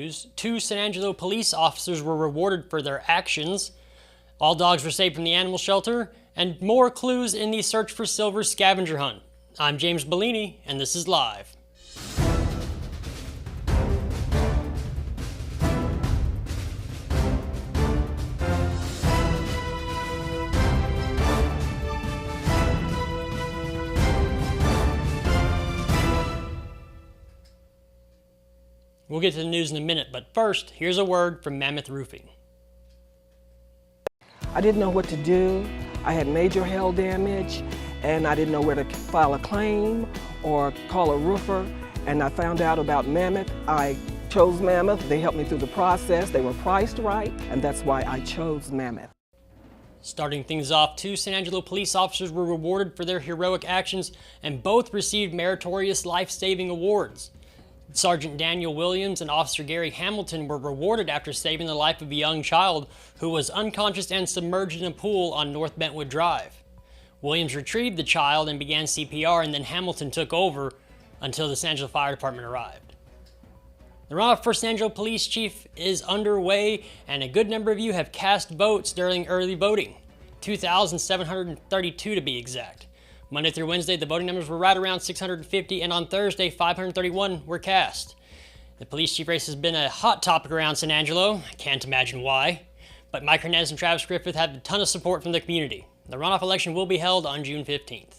news. 2 San Angelo police officers were rewarded for their actions. All dogs were saved from the animal shelter, and more clues in the search for Silver Scavenger Hunt. I'm James Bellini, and this is Live. We'll get to the news in a minute, but first, here's a word from Mammoth Roofing. I didn't know what to do. I had major hail damage, and I didn't know where to file a claim or call a roofer, and I found out about Mammoth. I chose Mammoth. They helped me through the process. They were priced right, and that's why I chose Mammoth. Starting things off, 2 San Angelo police officers were rewarded for their heroic actions, and both received meritorious life-saving awards. Sergeant Daniel Williams and Officer Gary Hamilton were rewarded after saving the life of a young child who was unconscious and submerged in a pool on North Bentwood Drive. Williams retrieved the child and began CPR, and then Hamilton took over until the San Angelo Fire Department arrived. The runoff for San Angelo Police Chief is underway, and a good number of you have cast votes during early voting, 2,732 to be exact. Monday through Wednesday, the voting numbers were right around 650, and on Thursday, 531 were cast. The police chief race has been a hot topic around San Angelo. I can't imagine why. But Mike Hernandez and Travis Griffith had a ton of support from the community. The runoff election will be held on June 15th.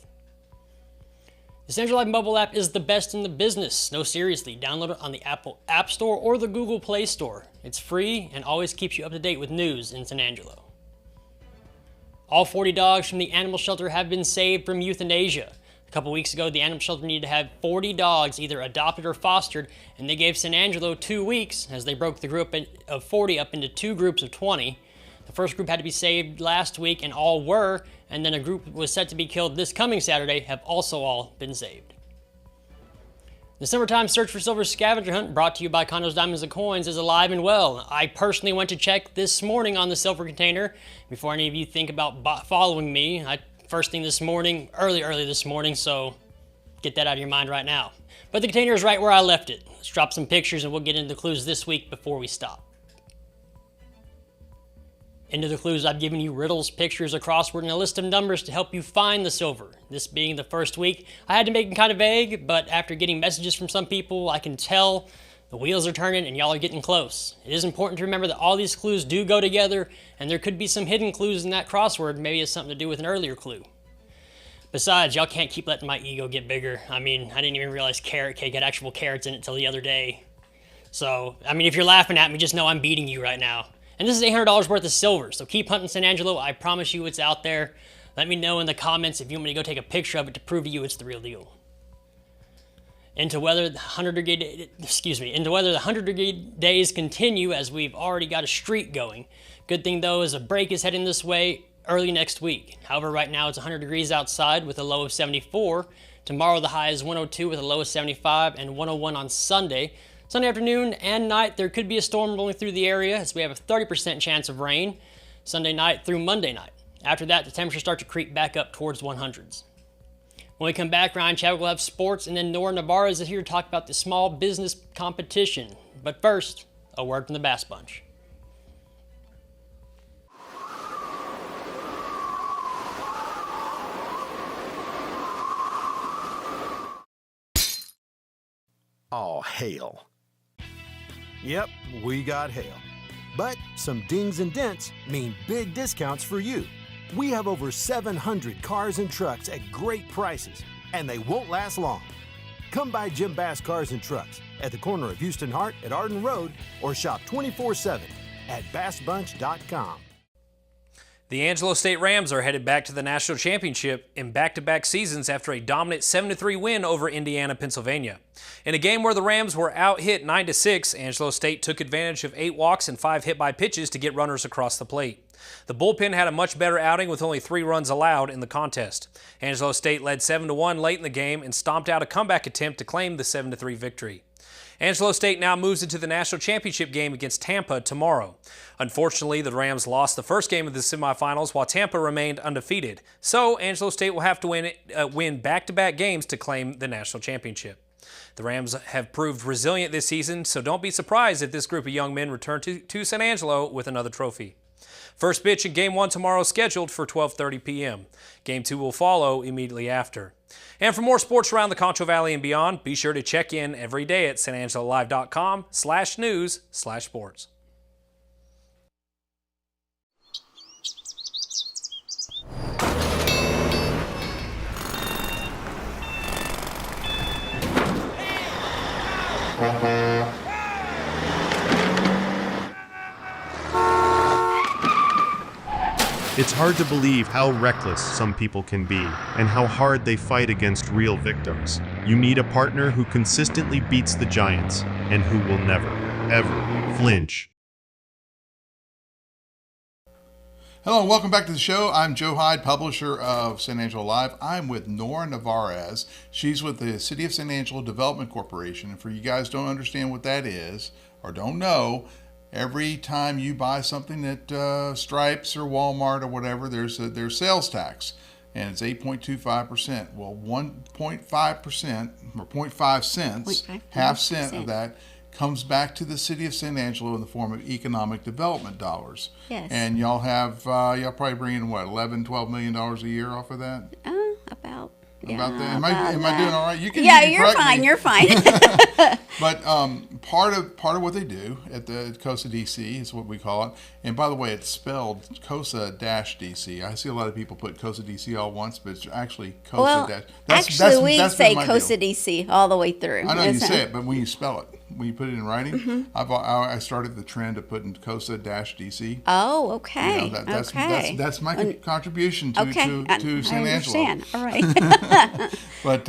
The San Angelo Live mobile app is the best in the business. No, seriously, download it on the Apple App Store or the Google Play Store. It's free and always keeps you up to date with news in San Angelo. All 40 dogs from the animal shelter have been saved from euthanasia. A couple weeks ago, the animal shelter needed to have 40 dogs either adopted or fostered, and they gave San Angelo 2 weeks as they broke the group of 40 up into 2 groups of 20. The first group had to be saved last week, and all were, and then a group was set to be killed this coming Saturday have also all been saved. The summertime search for Silver Scavenger Hunt, brought to you by Cano's Diamonds and Coins, is alive and well. I personally went to check this morning on the silver container. Before any of you think about following me, first thing this morning, early this morning, so get that out of your mind right now. But the container is right where I left it. Let's drop some pictures and we'll get into the clues this week before we stop. Into the clues, I've given you riddles, pictures, a crossword, and a list of numbers to help you find the silver. This being the first week, I had to make it kind of vague, but after getting messages from some people, I can tell the wheels are turning and y'all are getting close. It is important to remember that all these clues do go together, and there could be some hidden clues in that crossword. Maybe it's something to do with an earlier clue. Besides, y'all can't keep letting my ego get bigger. I mean, I didn't even realize carrot cake had actual carrots in it till the other day. So, I mean, if you're laughing at me, just know I'm beating you right now. And this is $800 worth of silver, so keep hunting San Angelo. I promise you it's out there. Let me know in the comments if you want me to go take a picture of it to prove to you it's the real deal. Into whether the 100-degree days continue, as we've already got a streak going. Good thing though is a break is heading this way early next week. However, right now it's 100 degrees outside with a low of 74. Tomorrow the high is 102 with a low of 75 and 101 on Sunday. Sunday afternoon and night, there could be a storm rolling through the area as we have a 30% chance of rain Sunday night through Monday night. After that, the temperatures start to creep back up towards 100s. When we come back, Ryan Chadwick will have sports, and then Nora Nevarez is here to talk about the small business competition. But first, a word from the Bass Bunch. Oh, hail. Yep, we got hail. But some dings and dents mean big discounts for you. We have over 700 cars and trucks at great prices, and they won't last long. Come by Jim Bass Cars and Trucks at the corner of Houston Hart at Arden Road, or shop 24/7 at bassbunch.com. The Angelo State Rams are headed back to the national championship in back-to-back seasons after a dominant 7-3 win over Indiana, Pennsylvania. In a game where the Rams were out-hit 9-6, Angelo State took advantage of 8 walks and 5 hit-by pitches to get runners across the plate. The bullpen had a much better outing with only 3 runs allowed in the contest. Angelo State led 7-1 late in the game and stomped out a comeback attempt to claim the 7-3 victory. Angelo State now moves into the national championship game against Tampa tomorrow. Unfortunately, the Rams lost the first game of the semifinals while Tampa remained undefeated. So, Angelo State will have to win back-to-back games to claim the national championship. The Rams have proved resilient this season, so don't be surprised if this group of young men return to San Angelo with another trophy. First pitch in Game 1 tomorrow is scheduled for 12:30 p.m. Game 2 will follow immediately after. And for more sports around the Concho Valley and beyond, be sure to check in every day at sanangelolive.com/news/sports. It's hard to believe how reckless some people can be and how hard they fight against real victims. You need a partner who consistently beats the giants and who will never, ever flinch. Hello and welcome back to the show. I'm Joe Hyde, publisher of San Angelo Live. I'm with Nora Nevarez. She's with the City of San Angelo Development Corporation. And for you guys who don't understand what that is or don't know, every time you buy something at Stripes or Walmart or whatever, there's sales tax, and it's 8.25%. Well, 1.5% or 0.5 cents, half cent of that comes back to the City of San Angelo in the form of economic development dollars. Yes. And y'all have y'all probably bring in what, $11-12 million a year off of that? About. About that. Am I doing all right? You can. Yeah, you can you're fine. me. You're fine. But part of what they do at the COSA-DC is what we call it. And by the way, it's spelled COSA-DC. I see a lot of people put COSA-DC all once, but it's actually COSA-. Well, we say COSA-DC all the way through. I know you say it, but when you spell it, when you put it in writing, I started the trend of putting COSA-DC. Oh, okay. You know, that's my contribution to San Angelo. I understand. All right. But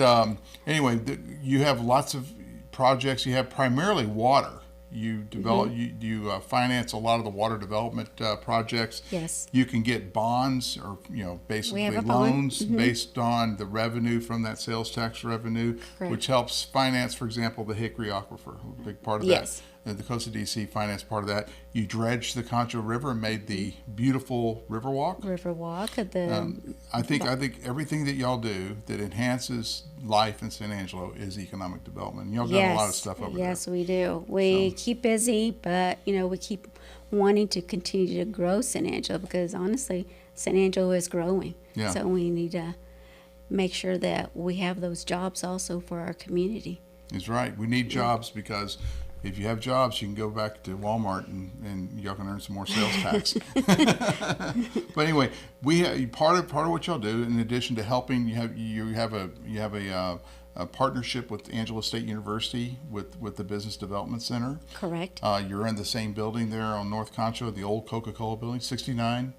anyway, you have lots of projects. You have primarily water. You develop, you finance a lot of the water development projects. Yes. You can get bonds or basically loans based on the revenue from that sales tax revenue, which helps finance, for example, the Hickory Aquifer, a big part of that. And the COSA-DC finance part of that. You dredged the Concho River and made the beautiful Riverwalk. I think everything that y'all do that enhances life in San Angelo is economic development. And y'all done a lot of stuff over there. Yes, we do. We keep busy, but we keep wanting to continue to grow San Angelo because honestly, San Angelo is growing. Yeah. So we need to make sure that we have those jobs also for our community. That's right. We need jobs because if you have jobs, you can go back to Walmart and y'all can earn some more sales tax. But anyway, we have, part of what y'all do, in addition to helping, you have a partnership with Angelo State University with the Business Development Center. Correct. You're in the same building there on North Concho, the old Coca-Cola building, 69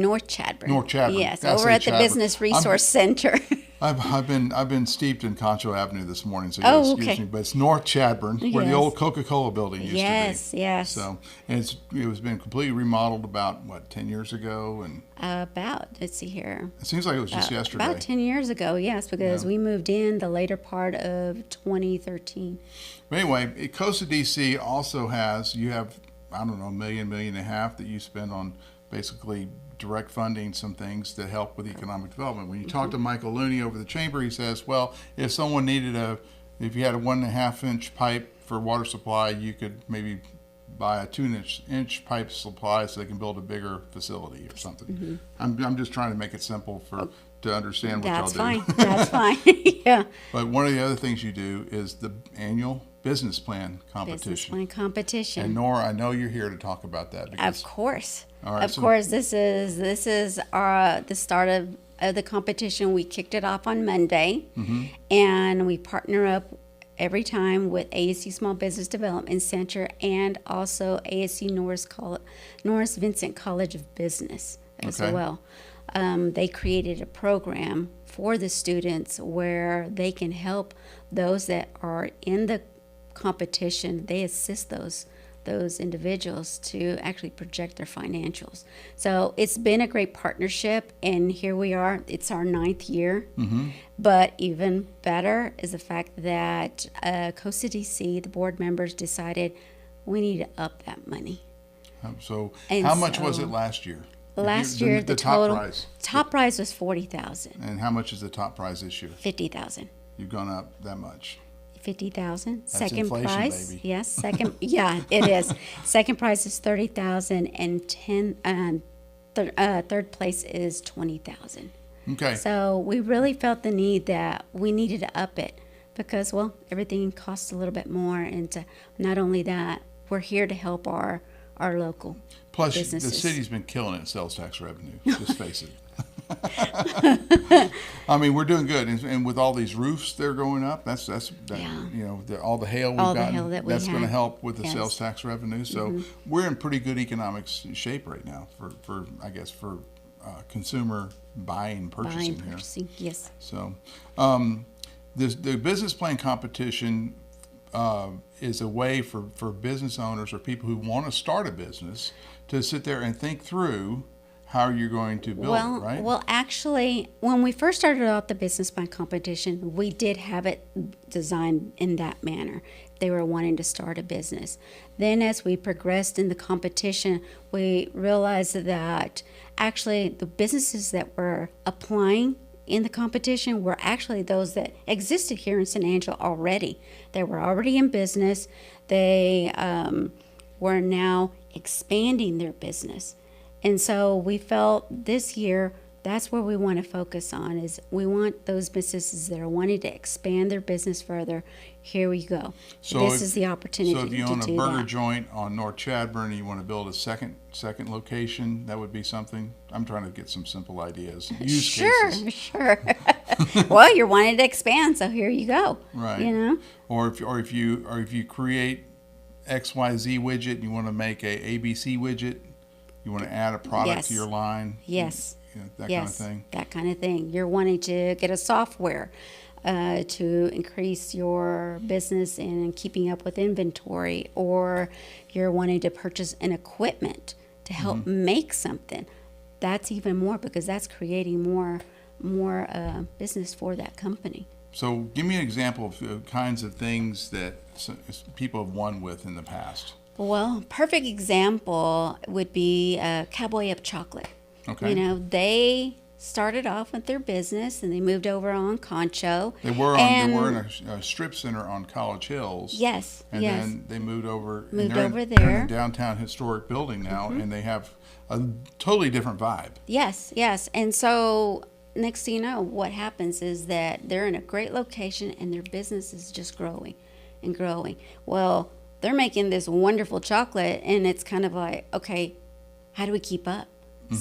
North Chadbourn. North Chadbourn. Yes, over at the Business Resource Center. I've been steeped in Concho Avenue this morning, so you excuse me. But it's North Chadbourn, where the old Coca-Cola building used to be. Yes. So, and it was been completely remodeled about 10 years ago, and let's see here. It seems like it was just yesterday. About 10 years ago, yes, because we moved in the later part of 2013. But anyway, COSA-DC also has, you have, I don't know, $1.5 million that you spend on basically direct funding some things that help with economic development. When you talk to Michael Looney over the chamber, he says, well, if someone needed if you had a 1.5-inch pipe for water supply, you could maybe buy a 2-inch pipe supply so they can build a bigger facility or something. I'm just trying to make it simple to understand what y'all do. That's fine. Yeah. But one of the other things you do is the annual business plan competition. And Nora, I know you're here to talk about that. Of course. All right, of course, this is the start of the competition. We kicked it off on Monday, and we partner up every time with ASU Small Business Development Center and also ASU Norris Vincent College of Business as well. They created a program for the students where they can help those that are in the competition. They assist those individuals to actually project their financials. So it's been a great partnership, and here we are. It's our 9th year. But even better is the fact that COSA-DC, the board members, decided we need to up that money. So how much was it last year? Last year, the total top prize was $40,000. And how much is the top prize this year? $50,000. You've gone up that much. $50,000. Second inflation, prize, baby. yes. Second, yeah, it is. Second prize is $30,000, and third place is $20,000. Okay. So we really felt the need that we needed to up it because, well, everything costs a little bit more, and not only that, we're here to help our local Plus, businesses. the city's been killing it in sales tax revenue. Just face it. I mean, we're doing good, and with all these roofs they're going up, that's Yeah. you know, all the hail we've All the gotten, hail that we that's going to had. help with the Yes. sales tax revenue. So we're in pretty good economic shape right now for I guess for consumer buying purchasing here. Yes. So the business plan competition is a way for business owners or people who want to start a business to sit there and think through how you're going to build it, right? Well, actually, when we first started out the business plan competition, we did have it designed in that manner. They were wanting to start a business. Then as we progressed in the competition, we realized that actually the businesses that were applying in the competition were actually those that existed here in San Angelo already. They were already in business. They were now expanding their business. And so we felt this year that's where we want to focus on is we want those businesses that are wanting to expand their business further. Here we go. So this is the opportunity to do that. So if you own a burger joint on North Chadbourne and you want to build a second location, that would be something? I'm trying to get some simple ideas. Use cases. Sure. Well, you're wanting to expand, so here you go. Right. You know? Or if you create XYZ widget and you want to make a ABC widget, you want to add a product Yes. to your line. Yes. You know, that Yes, kind of thing. that kind of thing. You're wanting to get a software to increase your business and keeping up with inventory, or you're wanting to purchase an equipment to help make something. That's even more because that's creating more business for that company. So give me an example of kinds of things that people have won with in the past. Well, perfect example would be Cowboy Up Chocolate. Okay. You know, they started off with their business and they moved over on Concho. They were in a strip center on College Hills. Yes, And yes. then they moved over. Moved and they're over they're in there. a downtown historic building now, and they have a totally different vibe. Yes. And so next thing you know, what happens is that they're in a great location and their business is just growing and growing. Well, they're making this wonderful chocolate and it's kind of like, okay, how do we keep up?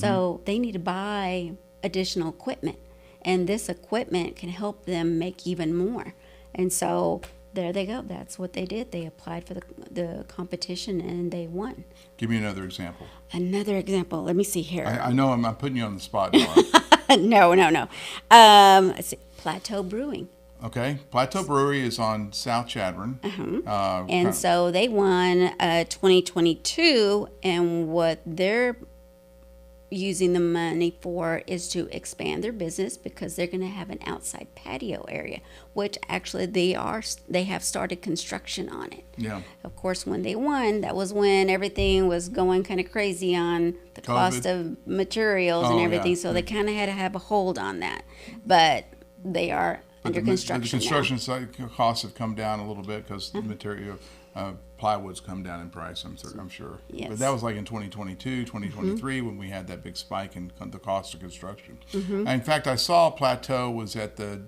So they need to buy additional equipment, and this equipment can help them make even more. And so there they go. That's what they did. They applied for the competition and they won. Give me another example. Another example. Let me see here. I know I'm not putting you on the spot, Nora. No. Let's see. Plateau Brewing. Okay. Plateau Brewery is on South Chadbourne. And so they won 2022, and what they're using the money for is to expand their business because they're going to have an outside patio area, which actually they have started construction on it. Yeah. Of course, when they won, that was when everything was going kind of crazy on the cost of materials and Oh, everything, yeah. so they kind of had to have a hold on that. But they are under construction The now. construction costs have come down a little bit because the material, plywood's come down in price, I'm sure. Yes. But that was like in 2022, 2023 when we had that big spike in the cost of construction. In fact, I saw Plateau was at the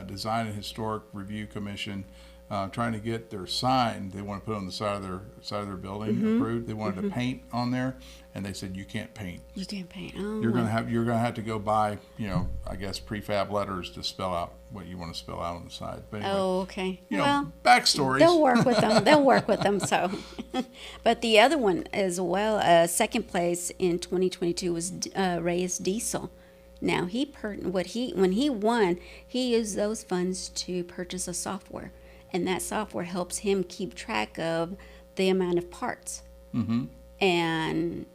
Design and Historic Review Commission trying to get their sign they want to put on the side of their building approved. They wanted to paint on there, and they said you can't paint. You can't paint. Oh, You're gonna have to go buy, I guess prefab letters to spell out what you want to spell out on the side. But anyway, Oh, okay. well, backstories. They'll work with them. They'll work with them. So, but the other one as well, second place in 2022 was Reyes Diesel. Now when he won, he used those funds to purchase a software, and that software helps him keep track of the amount of parts. And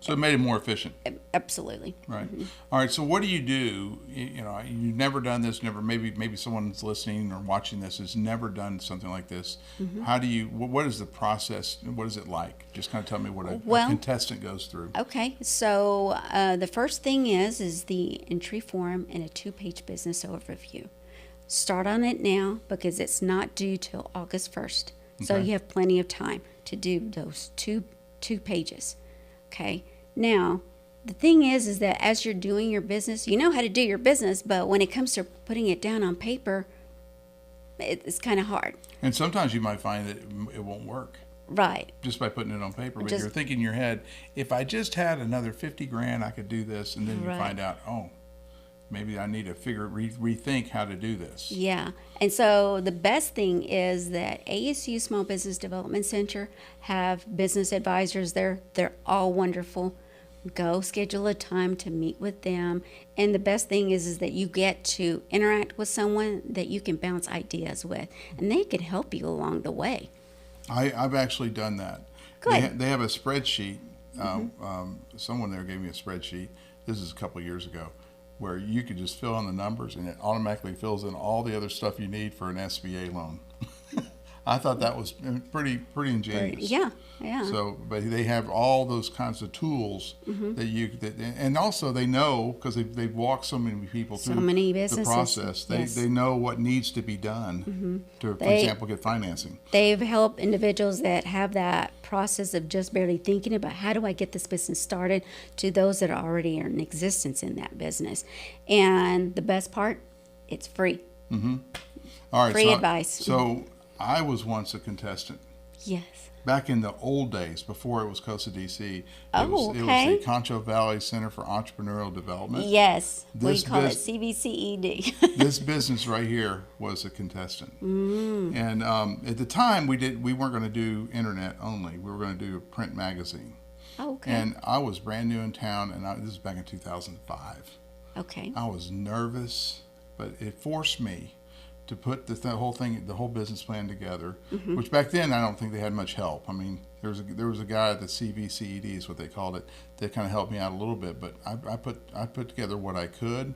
So it made it more efficient. absolutely. Right. All right. So what do? You've never done this. Maybe someone's listening or watching this has never done something like this. How do you? What is the process? What is it like? Just kind of tell me what a contestant goes through. Okay, so the first thing is the entry form and a 2-page business overview. start on it now because it's not due till August 1st. So Okay. you have plenty of time to do those two pages. Okay. Now, the thing is that as you're doing your business, you know how to do your business, but when it comes to putting it down on paper, it's kind of hard. And sometimes you might find that it won't work Right. just by putting it on paper. But Just- you're thinking in your head, if I just had another 50 grand, I could do this. And then you Right. find out, oh, maybe I need to rethink how to do this. Yeah. And so the best thing is that ASU Small Business Development Center have business advisors there. They're all wonderful. Go schedule a time to meet with them. And the best thing is that you get to interact with someone that you can bounce ideas with, and they can help you along the way. I've actually done that. Good. They have a spreadsheet. Someone there gave me a spreadsheet. This is a couple of years ago, where you could just fill in the numbers and it automatically fills in all the other stuff you need for an SBA loan. I thought that was pretty ingenious. Yeah, yeah. So, but they have all those kinds of tools and also they know, because they've walked so many people So through many the businesses, process. yes. They know what needs to be done to, for They- example, get financing. They've helped individuals that have that process of just barely thinking about how do I get this business started to those that are already in existence in that business. And the best part, it's free. All right, Free advice. So I was once a contestant. Yes. Back in the old days, before it was COSA-DC, Oh, it was okay. the Concho Valley Center for Entrepreneurial Development. Yes. This We call it bus- CVCED. This business right here was a contestant. And at the time, we weren't going to do internet only. We were going to do a print magazine. Okay. And I was brand new in town, and this is back in 2005. Okay. I was nervous, but it forced me to put the whole business plan together. Which back then I don't think they had much help. I mean, there was a guy at the CVCED is what they called it, that kind of helped me out a little bit. But I put together what I could,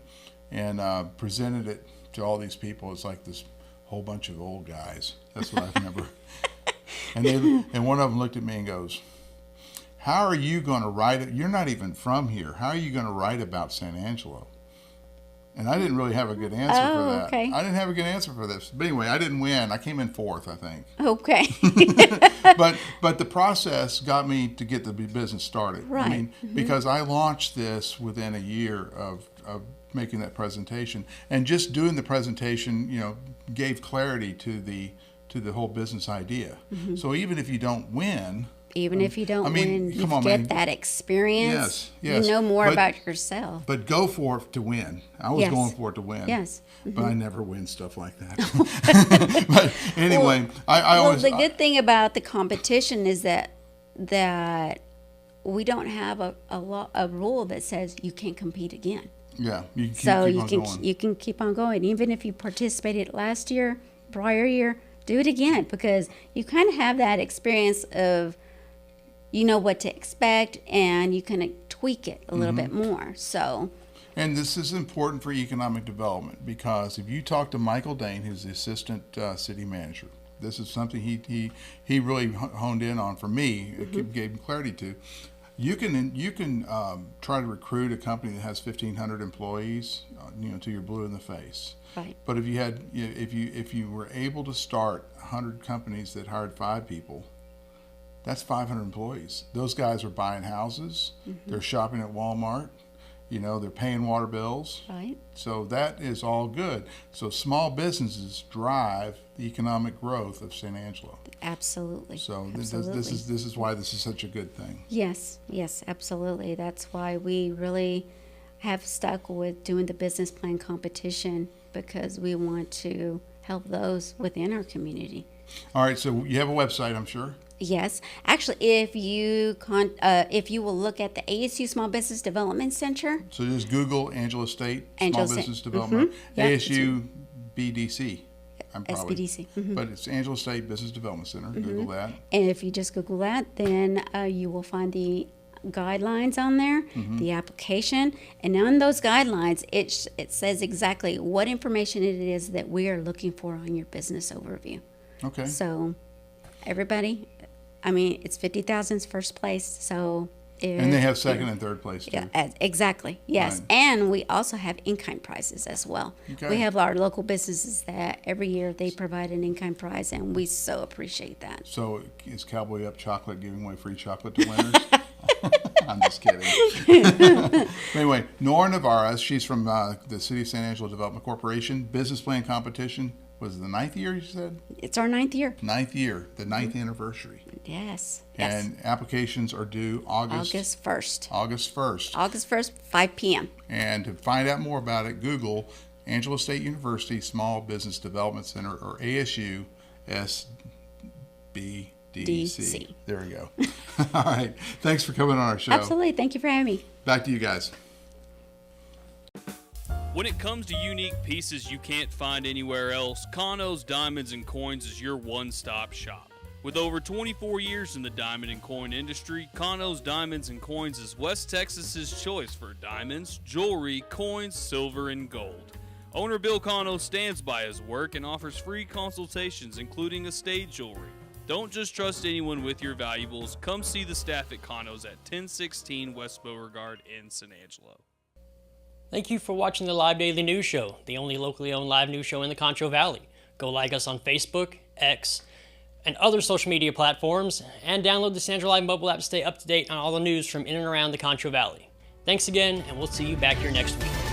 and presented it to all these people. It's like this whole bunch of old guys. That's what I remember. And one of them looked at me and goes, "How are you going to write it? You're not even from here. How are you going to write about San Angelo?" And I didn't really have a good answer for that. okay. I didn't have a good answer for this. But anyway, I didn't win. I came in fourth, I think. Okay. But the process got me to get the business started. Right. I mean, because I launched this within a year of making that presentation, and just doing the presentation, gave clarity to the whole business idea. So even if you don't win, Even if you don't I mean, win, you come on, get man. that experience. Yes. You know more But- about yourself. but go for it to win. I was Yes. going for it to win. Yes. But I never win stuff like that. But anyway, I Well, always the good thing about the competition is that we don't have a rule that says you can't compete again. yeah, you can So keep you on can going. you can keep on going, even if you participated last year, prior year, do it again, because you kind of have that experience of you know what to expect, and you can tweak it a little bit more. So And this is important for economic development, because if you talk to Michael Dane, who's the assistant city manager, this is something he really honed in on for me. It gave him clarity to. You can try to recruit a company that has 1,500 employees, till you're blue in the face. right, But if you were able to start 100 companies that hired 5 people, that's 500 employees. Those guys are buying houses. They're shopping at Walmart. They're paying water bills. right. So that is all good. So small businesses drive the economic growth of San Angelo. Absolutely. So Absolutely. this is why this is such a good thing. Yes, absolutely. That's why we really have stuck with doing the business plan competition, because we want to help those within our community. All right. So you have a website, I'm sure. Yes, actually, if you will look at the ASU Small Business Development Center, So just Google Angelo State Angelo Small State. Business Development, Yeah, ASU BDC. I'm probably, SBDC. but it's Angelo State Business Development Center. Google that. And if you just Google that, then you will find the guidelines on there, the application, and on those guidelines, it says exactly what information it is that we are looking for on your business overview. Okay. So, everybody, I mean, it's 50,000's first place, so And they have second and third place, too. Yeah, exactly. Yes. Right. And we also have in-kind prizes as well. Okay. We have our local businesses that every year they provide an in-kind prize, and we so appreciate that. So is Cowboy Up Chocolate giving away free chocolate to winners? I'm just kidding. Anyway, Nora Nevarez, she's from the City of San Angelo Development Corporation. Business plan competition. Was it the 9th year, you said? It's our 9th year. 9th year, the 9th anniversary. Yes. And applications are due August 1st. August 1st. August 1st, 5 p.m. And to find out more about it, Google Angelo State University Small Business Development Center, or ASU SBDC. DC. There we go. All right. Thanks for coming on our show. Absolutely. Thank you for having me. Back to you guys. When it comes to unique pieces you can't find anywhere else, Cano's Diamonds and Coins is your one-stop shop. With over 24 years in the diamond and coin industry, Cano's Diamonds and Coins is West Texas's choice for diamonds, jewelry, coins, silver, and gold. Owner Bill Cano stands by his work and offers free consultations, including estate jewelry. Don't just trust anyone with your valuables. Come see the staff at Cano's at 1016 West Beauregard in San Angelo. Thank you for watching the Live Daily News Show, the only locally owned live news show in the Concho Valley. Go like us on Facebook, X, and other social media platforms, and download the San Angelo Live mobile app to stay up to date on all the news from in and around the Concho Valley. Thanks again, and we'll see you back here next week.